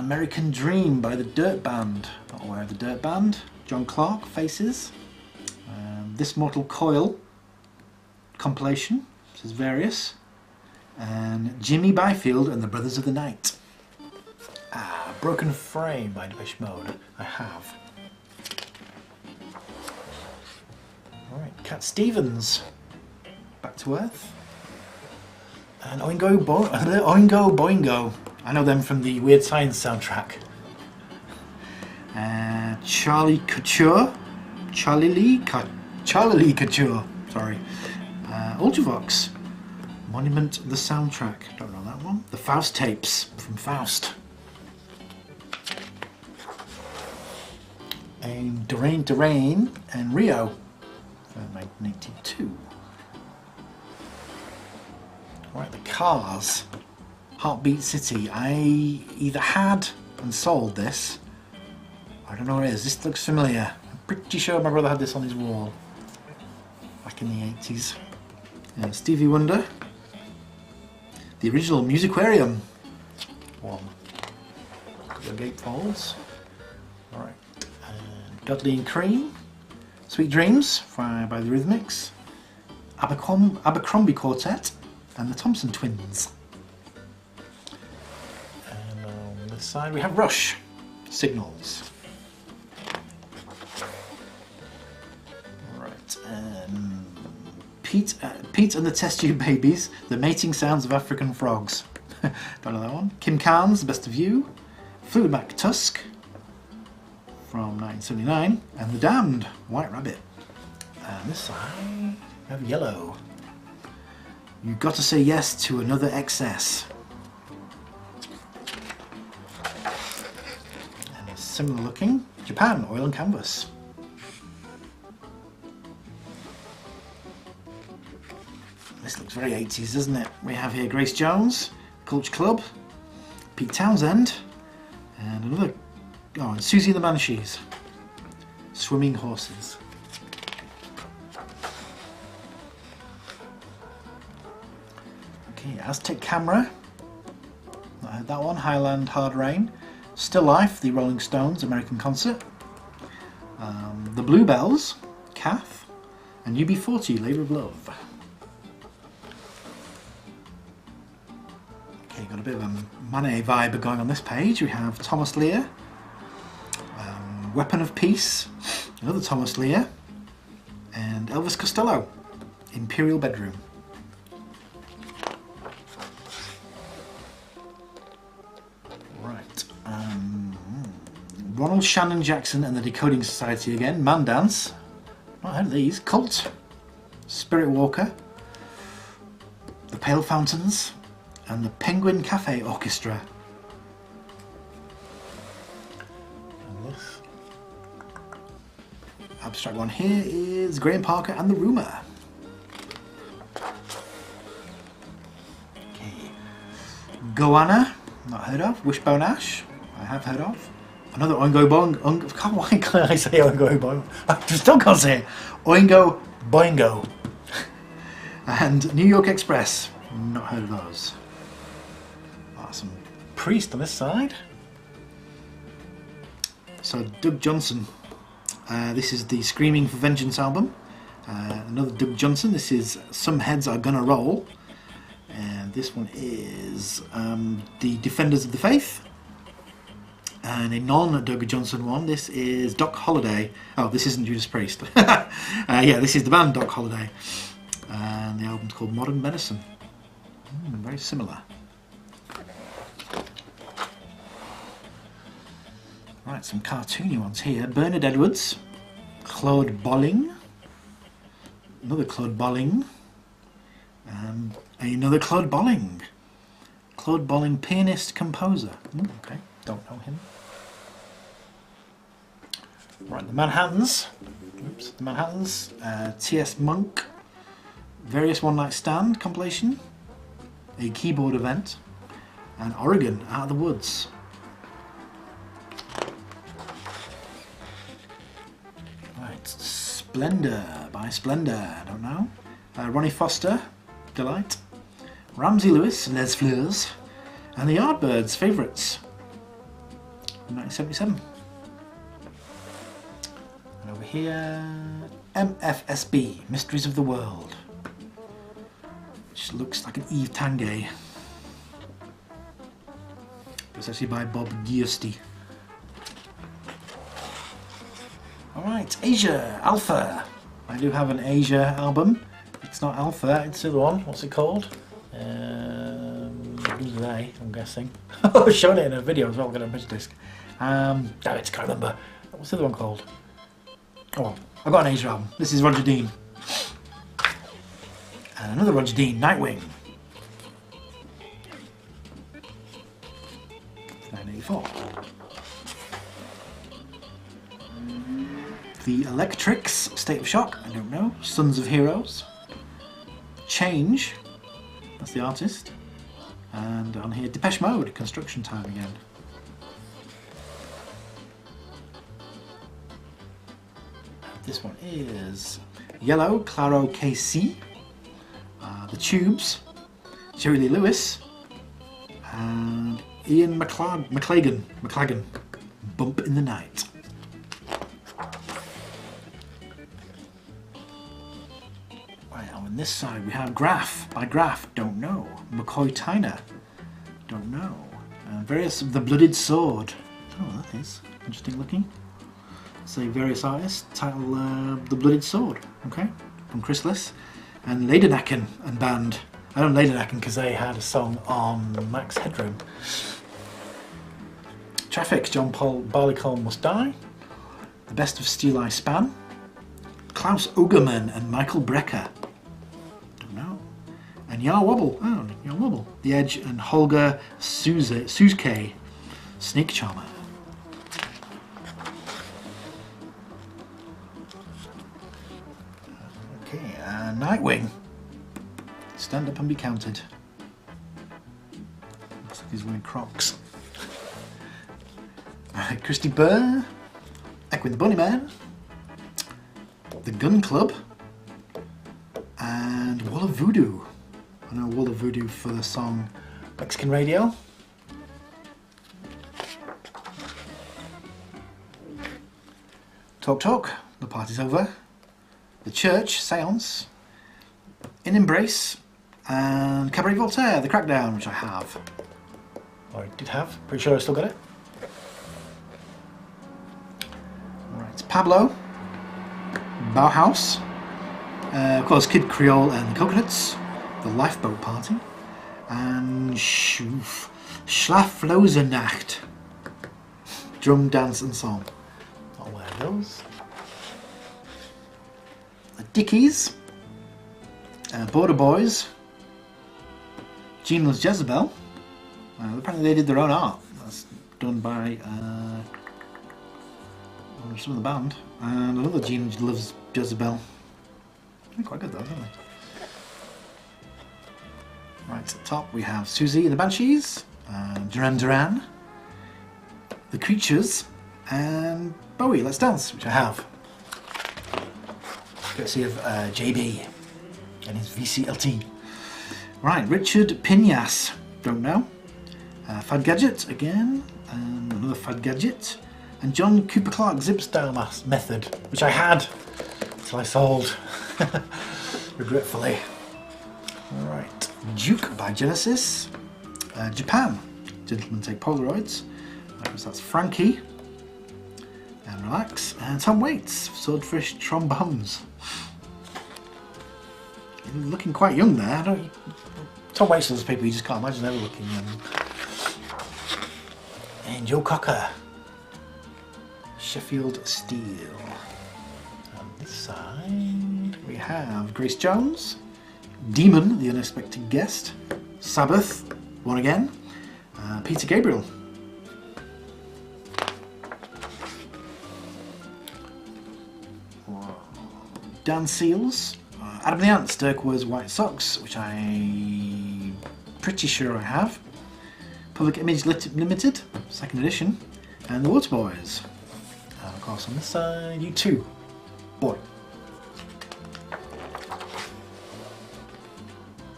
American Dream by the Dirt Band. Not aware of the Dirt Band. John Clark, Faces. This Mortal Coil compilation. This is various. And Jimmy Byfield and the Brothers of the Night. Broken Frame by Depeche Mode. I have. Alright, Cat Stevens. Back to Earth. And Oingo Boingo. I know them from the Weird Science soundtrack. Charlie Couture. Charlie Couture. Sorry. Ultravox. Monument the soundtrack. Don't know that one. The Faust tapes from Faust. And Durain and Rio for 1982. Right, the Cars. Heartbeat City. I either had and sold this. I don't know what it is. This looks familiar. I'm pretty sure my brother had this on his wall back in the 80s. And Stevie Wonder. The original Musicarium one. Couple of gatefolds. Alright. Dudley and Cream. Sweet Dreams by the Rhythmics. Abercrombie Quartet and the Thompson Twins. And on this side we have Rush. Signals. Alright. Pete and the Test Tube Babies. The Mating Sounds of African Frogs. Don't know that one. Kim Carnes, The Best of You. Fleetwood Mac Tusk from 1979. And The Damned, White Rabbit. And this side we have Yellow. You've Got to Say Yes to Another Excess. And it's similar looking. Japan, Oil and Canvas. This looks very 80s, doesn't it? We have here Grace Jones, Culture Club, Pete Townsend, and another, and Susie and the Banshees. Swimming Horses. Okay, Aztec Camera. Not heard that one. Highland Hard Rain. Still Life, the Rolling Stones American Concert. The Bluebells, Kath, and UB40, Labour of Love. Okay, got a bit of a Manet vibe going on this page. We have Thomas Lear, Weapon of Peace, another Thomas Lear, and Elvis Costello, Imperial Bedroom. Right, Ronald Shannon Jackson and the Decoding Society again, Man Dance, not heard of these, Cult, Spirit Walker, The Pale Fountains, and the Penguin Cafe Orchestra. And this abstract one here is Graham Parker and the Rumour. Okay. Goanna, not heard of. Wishbone Ash, I have heard of. Another Oingo Boingo. Why can't I say Oingo Boingo? I still can't say it. Oingo Boingo. And New York Express, not heard of those. Some Priest on this side. So Doug Johnson. This is the Screaming for Vengeance album. Another Doug Johnson. This is Some Heads Are Gonna Roll. And this one is the Defenders of the Faith. And a non-Doug Johnson one. This is Doc Holliday. Oh, this isn't Judas Priest. Yeah, this is the band Doc Holliday. And the album's called Modern Medicine. Very similar. Right, some cartoony ones here. Bernard Edwards, Claude Bolling, another Claude Bolling, and another Claude Bolling. Claude Bolling, pianist, composer. Okay, don't know him. Right, the Manhattans. Oops, the Manhattans. T.S. Monk, Various One Night Stand compilation, a keyboard event, and Oregon, Out of the Woods. Splendor by Splendor, I don't know. Ronnie Foster, Delight. Ramsey Lewis, Les Fleurs. And the Yardbirds' Favourites. 1977. And over here, MFSB, Mysteries of the World, which looks like an Eve Tangay. It's actually by Bob Giusti. Alright, Asia, Alpha. I do have an Asia album. It's not Alpha, it's the other one. What's it called? Who's they, I'm guessing. I've shown it in a video as well, I've got a picture disc. Damn it, I can't remember. What's the other one called? Oh, I've got an Asia album. This is Roger Dean. And another Roger Dean, Nightwing. 1984. The Electrics, State of Shock, I don't know. Sons of Heroes. Change, that's the artist. And on here, Depeche Mode, Construction Time again. This one is Yellow, Claro KC. The Tubes, Jerry Lee Lewis. And Ian McLagan, Bump in the Night. Right, on this side we have Graph, by Graph, don't know. McCoy Tyner, don't know. Various of the Blooded Sword. Oh, that is interesting looking. Say various artists, title The Blooded Sword, okay, from Chrysalis. And Ledernacken and band. I know Ledernacken because they had a song on Max Headroom. Traffic, John Paul Barleycorn Must Die. The Best of Steel Eye Span. Klaus Ogerman and Michael Brecker. Don't know. And Yar Wobble. Oh, Yar Wobble. The Edge and Holger Suzuki. Snake Charmer. Okay, Nightwing. Stand Up and Be Counted. Looks like he's wearing Crocs. Christy Burr. Equin the Bunnyman. The Gun Club. And Wall of Voodoo. I know Wall of Voodoo for the song Mexican Radio. Talk Talk, The Party's Over. The Church, Seance. In Embrace. And Cabaret Voltaire, The Crackdown, which I have. Or I did have, pretty sure I still got it. Right, Pablo. Bauhaus. Of course, Kid Creole and the Coconuts. The Lifeboat Party. And Schlaflosenacht. Drum, dance and song. Not aware of those. The Dickies. Border Boys. Gene Loves Jezebel. Apparently they did their own art. That's done by some of the band. And another Gene Loves Jezebel. They're quite good though, aren't they? Right at the top we have Susie and the Banshees, Duran Duran, The Creatures, and Bowie, Let's Dance, which I have. Courtesy of JB and his VCLT. Right, Richard Pinas, don't know. Fad Gadget again, and another Fad Gadget. And John Cooper Clarke Zip Style Method, which I had until I sold, regretfully. Alright, Duke by Genesis. Japan, Gentlemen Take Polaroids. That's Frankie. And Relax. And Tom Waits, Swordfish Trombones. Looking quite young there. Tom Waits is those people you just can't imagine ever looking young. And Joe Cocker. Sheffield Steel. On this side we have Grace Jones, Demon, The Unexpected Guest, Sabbath, One Again, Peter Gabriel. Dan Seals, Adam the Ants, Dirk Wears White Socks, which I'm pretty sure I have. Public Image Limited, second edition, and the Waterboys. And of course on this side, U2, Boy.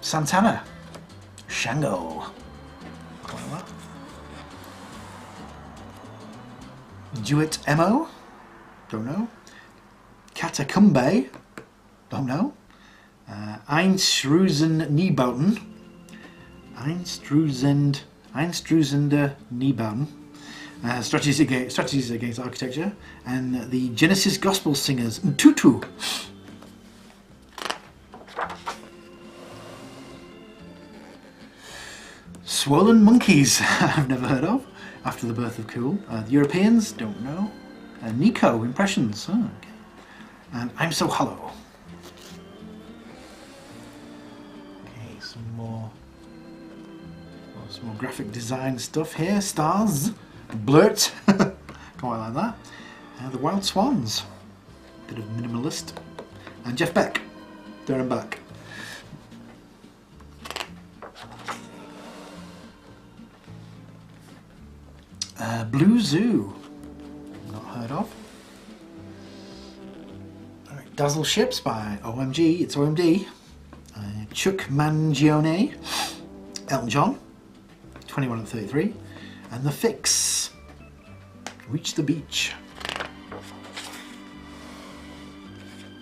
Santana, Shango. Quite a lot. Duet Emo, don't know. Catacumbe, don't know. Einstrusend Nieboten, Einstrusender Nieboten. Strategies against architecture, and the Genesis Gospel Singers, Tutu. Swollen Monkeys, I've never heard of, after the birth of Cool. The Europeans, don't know. Nico, Impressions, oh, okay. And I'm So Hollow. Okay, some more graphic design stuff here. Stars. Blurt, quite like that. The Wild Swans, bit of minimalist, and Jeff Beck, there and back. Blue Zoo, not heard of. Alright, Dazzle Ships by OMG, it's OMD. Chuck Mangione, Elton John, 21 and 33. And The Fix, Reach the Beach.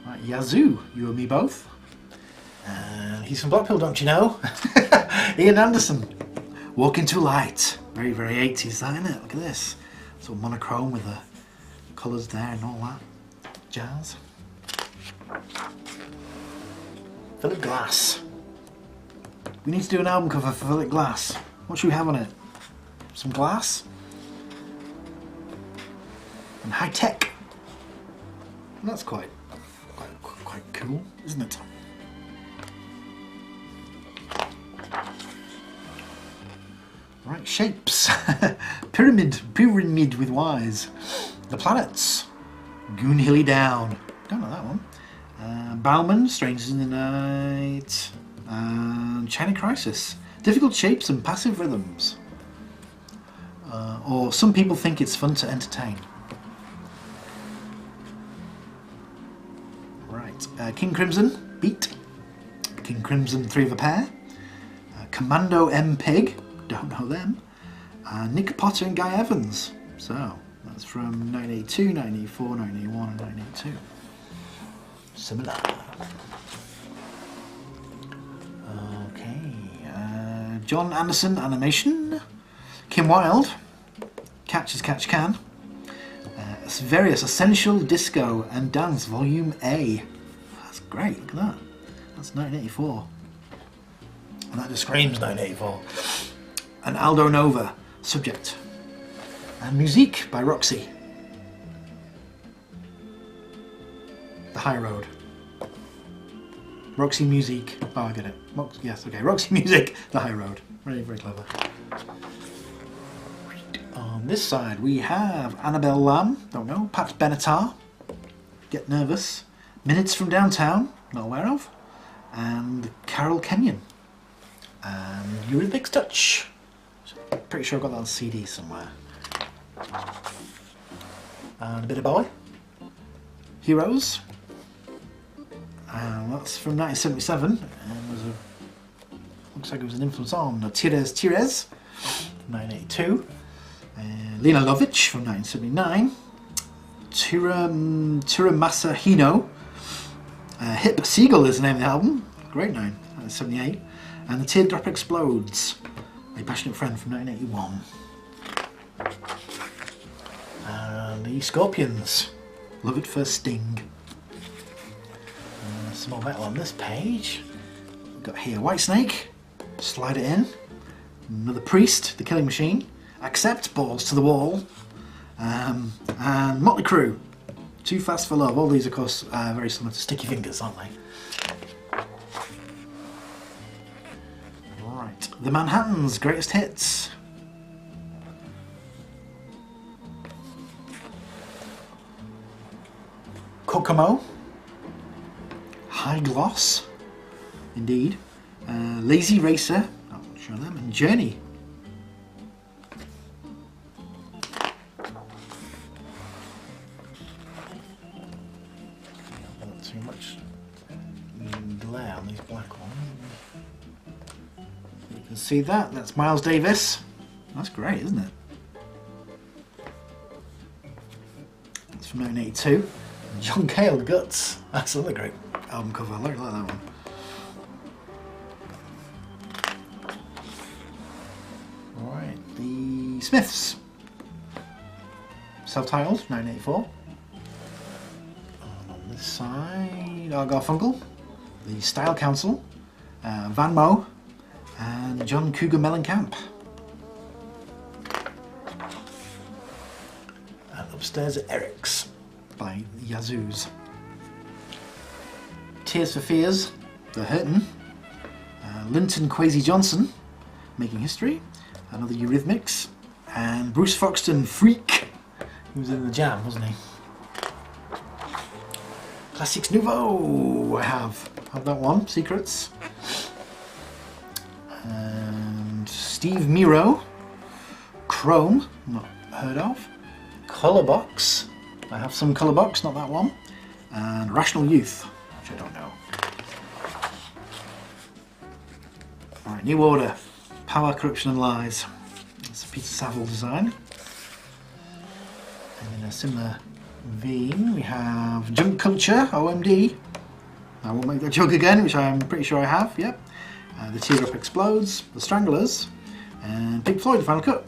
Right, Yazoo, You and Me Both. He's from Blackpool, don't you know? Ian Anderson, Walk Into Light. Very, very 80s, that, isn't it? Look at this. Sort of monochrome with the colours there and all that jazz. Philip Glass. We need to do an album cover for Philip Glass. What should we have on it? Some glass and high tech. And that's quite cool, isn't it? Right, shapes. pyramid with Y's. The Planets. Goonhilly Down. Don't know that one. Bauman, Strangers in the Night. And China Crisis. Difficult Shapes and Passive Rhythms. Or Some People Think It's Fun to Entertain. Right, King Crimson, Beat. King Crimson, Three of a Pair. Commando M. Pig, don't know them. Nick Potter and Guy Evans. So, that's from 1982, 1984, 1981 and 1982. Similar. Okay, John Anderson Animation. Kim Wilde, Catch as Catch Can. Various Essential Disco and Dance Volume A. That's great, look at that. That's 1984. And that just screams 1984. And Aldo Nova, Subject. And Musique by Roxy. The High Road. Roxy Musique. Oh, I get it. Yes, okay. Roxy Music, The High Road. Very, very clever. On this side we have Annabelle Lamb, don't know, Pat Benatar, Get Nervous, Minutes from Downtown, not aware of, and Carol Kenyon, and Eurythmics Touch. Pretty sure I've got that on CD somewhere. And a bit of Bowie, Heroes, and that's from 1977, and was looks like it was an influence on Tires, 1982. Lena Lovitch from 1979, Tiramasa Hino, Hip Seagull is the name of the album, great name, 1978, and The Teardrop Explodes, A Passionate Friend from 1981. And the Scorpions, Love It First Sting. Some more metal on this page. We've got here Whitesnake, Slide It In, Another Priest, The Killing Machine, Accept, Balls to the Wall, and Motley Crue, Too Fast for Love. All these, of course, are very similar to Sticky Fingers, aren't they? Right, The Manhattans, Greatest Hits. Kokomo, High Gloss, indeed. Lazy Racer, I'm not sure of them, and Journey. Too much glare on these black ones. You can see that, that's Miles Davis. That's great, isn't it? from 1982. John Cale, Guts. That's another great album cover. I like that one. Alright, the Smiths. Self-titled, 1984. On this side, Art Garfunkel, the Style Council, Van Moe, and John Cougar Mellencamp. And upstairs at Eric's by the Yazoos. Tears for Fears, The Hurtin', Linton Kwesi Johnson, Making History, another Eurythmics, and Bruce Foxton, Freak. He was in the Jam, wasn't he? Classics Nouveau, I have that one, Secrets. And Steve Miro, Chrome, not heard of. Colourbox, I have some Colourbox, not that one. And Rational Youth, which I don't know. Alright, New Order, Power, Corruption and Lies. It's a Peter Saville design. And in a similar vein, we have Junk Culture, OMD. I won't make that joke again, which I'm pretty sure I have, yep. The Teardrop Explodes, The Stranglers, and Pink Floyd, The Final Cut.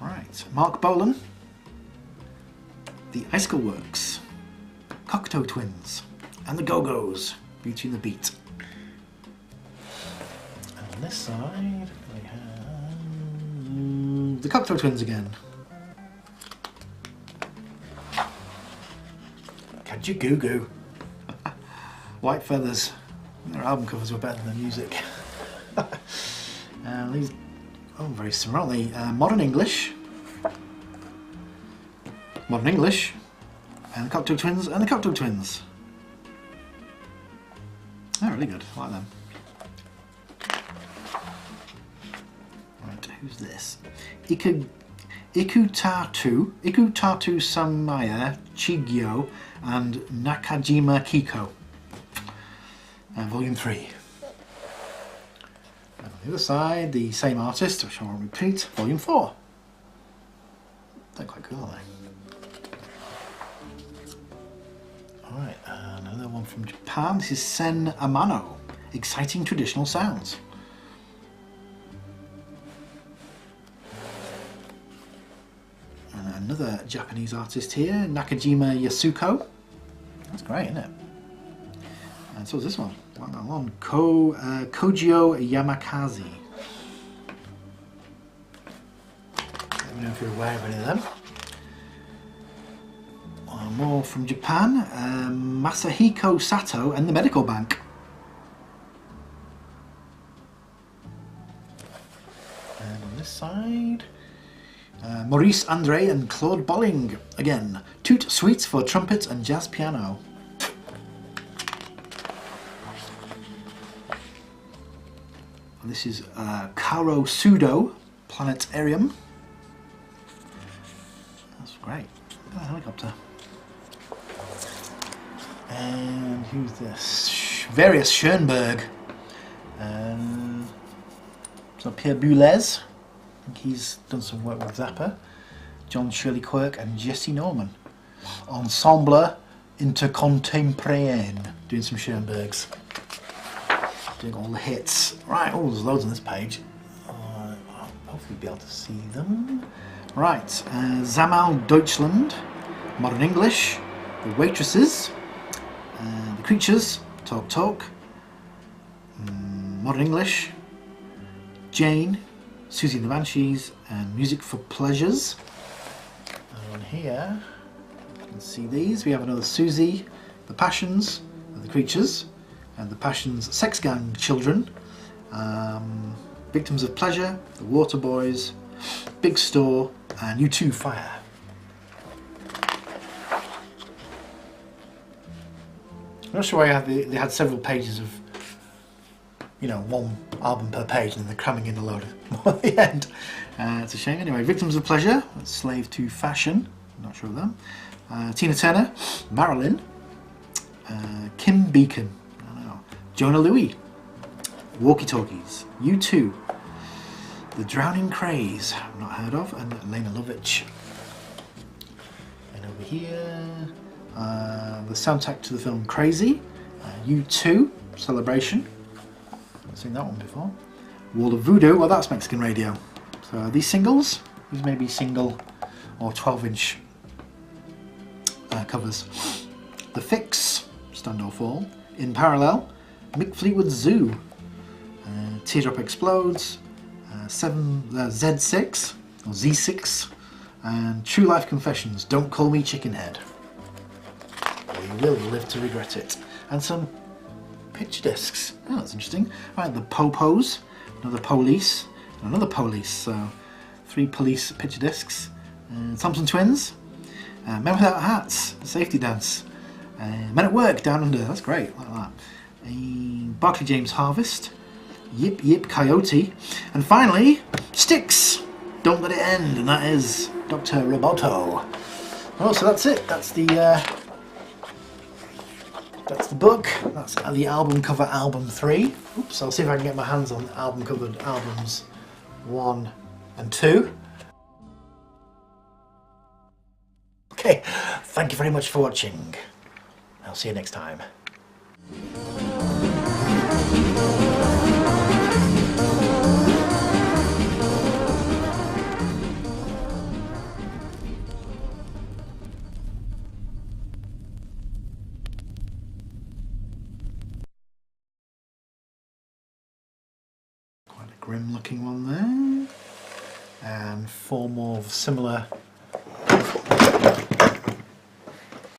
Right, Mark Bolan, The Icicle Works, Cocteau Twins, and The Go-Go's, Beauty and the Beat. And on this side, we have the Cocteau Twins again. Kajagoogoo. White Feathers. Their album covers were better than the music. And these, oh, very similar, aren't they? Modern English, and the Cocteau Twins, and the Cocteau Twins. They're really good. I like them. Right, who's this? Ikutatu Samaya Chigyo and Nakajima Kiko. Volume 3. And on the other side, the same artist, which I won't repeat, Volume 4. They're quite cool, aren't they? Alright, another one from Japan. This is Sen Amano, Exciting Traditional Sounds. And another Japanese artist here, Nakajima Yasuko. That's great, isn't it? And so is this one. Like that one. Kojio Yamakaze. Let me know if you're aware of any of them. One more from Japan. Masahiko Sato and the Medical Bank. And on this side, Maurice Andre and Claude Bolling. Again, Toot Suites for Trumpet and Jazz Piano. This is Karo Sudo, Planetarium. That's great. Look at that helicopter. And who's this? Various Schoenberg. So Pierre Boulez. I think he's done some work with Zappa. John Shirley Quirk and Jesse Norman. Ensemble Intercontemporain. Doing some Schoenbergs. Doing all the hits. Right, oh, there's loads on this page. I'll hopefully be able to see them. Right, Zamal Deutschland, Modern English, The Waitresses, The Creatures, Talk Talk, Modern English, Jane, Susie and the Banshees, and Music for Pleasures. And on here, you can see these. We have another Susie, The Passions, and The Creatures, and The Passions Sex Gang Children, Victims of Pleasure, The Water Boys, Big Store, and U2 Fire. I'm not sure why they had several pages of, you know, one album per page, and then they're cramming in a load more at the end. It's a shame. Anyway, Victims of Pleasure, Slave to Fashion, I'm not sure of them. Tina Turner, Marilyn, Kim Beacon, I don't know, Jonah Louie, Walkie Talkies, U2, The Drowning Craze, not heard of, and Lena Lovitch. And over here, the soundtrack to the film Crazy, U2, Celebration. I've seen that one before. Wall of Voodoo, well that's Mexican radio. So are these singles? These may be single or 12-inch covers. The Fix, Stand or Fall. In Parallel, Mick Fleetwood's Zoo. Teardrop Explodes. Z6 or Z6. And True Life Confessions, Don't Call Me Chickenhead, or You Will Live to Regret It. And some picture discs. Oh, that's interesting. Right, the Popos, another Police, and another Police. So 3 Police picture discs. Thompson Twins, Men Without Hats, Safety Dance, Men at Work, Down Under. That's great, like that. Barclay James Harvest, Yip Yip Coyote, and finally Styx, Don't Let It End, and that is Dr. Roboto. Oh, so that's it. That's the book. That's the album cover, album 3. Oops, I'll see if I can get my hands on album covered albums 1 and 2. Okay, thank you very much for watching. I'll see you next time. Quite a grim looking one there. And 4 more similar